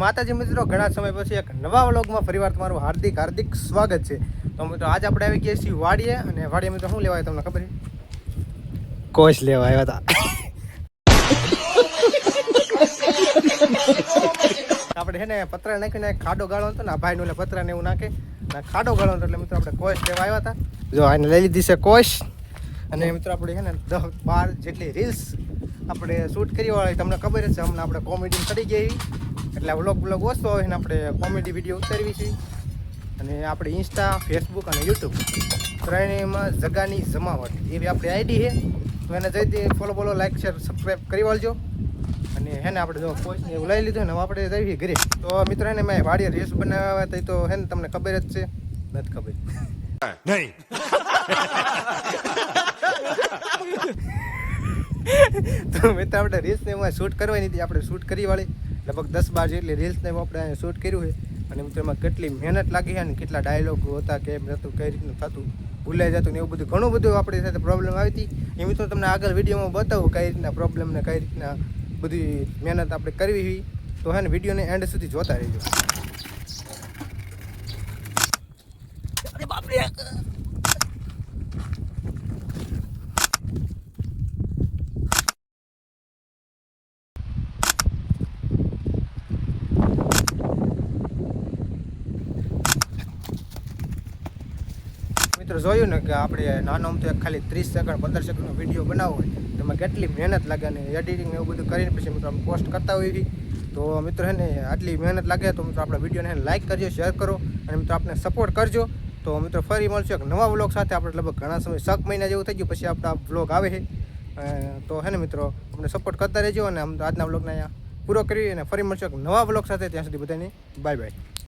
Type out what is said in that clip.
માતાજી મિત્રો, ઘણા સમય પછી એક નવા વ્લોગમાં ફરીવાર તમારું હાર્દિક સ્વાગત છે. તો મિત્રો આજે આપણે આવી ગયા છીએ વાડીએ, અને વાડીએ મિત્રો શું લેવા આવ્યા તમને ખબર છે? કોશ લેવા આવ્યા હતા. આપણે છે ને પતરા નાખીને ખાડો ગાળો હતો ને, આ ભાઈ નું પતરા ને એવું નાખે ખાડો ગાળો હતો, એટલે મિત્રો આપણે કોશ લેવા આવ્યા હતા. જો આને લઈ લીધી છે કોશ, અને મિત્રો આપણે છે ને 10-12 જેટલી રીલ્સ આપણે શૂટ કરી વાળી તમને ખબર જ છે. હમણાં આપણે કોમેડી કરી ગઈ, એટલે વ્લોગ ઓછો આવે ને આપણે કોમેડી વિડીયો ઉતારવી છે. અને આપણે ઇન્સ્ટા, ફેસબુક અને યુટ્યુબ ત્રણેયમાં જગાની જમાવટ એવી આપણી આઈડી છે. તો એને જઈથી ફોલો, લાઈક, શેર, સબસ્ક્રાઈબ કરી વાળજો. અને હે ને આપણે જો કોઈને એવું લઈ લીધું ને આપણે જઈએ ઘરે. તો મિત્રો એને મેં વાડીએ રીલ્સ બનાવ્યા હતા, તો હે ને તમને ખબર જ છે, નથી ખબર નહીં. તો મિત્રો આપણે રીલ્સને એમાં શૂટ કરવાની હતી, આપણે શૂટ કરી વાળી લગભગ 10-12 જેટલી રીલ્સને આપણે શૂટ કર્યું છે. અને મિત્રો એમાં કેટલી મહેનત લાગી છે, અને કેટલા ડાયલોગ હતા, કેમ નહોતું, કઈ રીતનું થતું, ભૂલાઈ જતું ને એવું બધું ઘણું બધું આપણી સાથે પ્રોબ્લેમ આવી હતી. એ મિત્રો તમને આગળ વિડીયોમાં બતાવું કઈ રીતના પ્રોબ્લેમ ને કઈ રીતના બધી મહેનત આપણે કરવી હોય. તો હે ને વિડીયોને એન્ડ સુધી જોતા રહેજો. અરે બાપરે, મિત્રો જોયું ને કે આપણે નાનો તો ખાલી 30 સેકન્ડ 15 સેકન્ડનો વિડીયો બનાવવો હોય તો એમાં કેટલી મહેનત લાગે, અને એડિટિંગ એવું બધું કરીને પછી મિત્રો આપણે પોસ્ટ કરતા હોઈએ. તો મિત્રો હે ને આટલી મહેનત લાગે તો મિત્રો આપણા વિડીયોને લાઈક કરજો, શેર કરો, અને મિત્રો આપણે સપોર્ટ કરજો. તો મિત્રો ફરી મળશું એક નવા વ્લોગ સાથે. આપણે લગભગ ઘણા સમય 7 મહિના જેવું થઈ ગયું પછી આપણા વ્લોગ આવે છે. તો હે ને મિત્રો અમને સપોર્ટ કરતા રહેજો, અને આજના વ્લોગને અહીંયા પૂરો કરી અને ફરી મળશું એક નવા વ્લોગ સાથે. ત્યાં સુધી બધાને બાય બાય.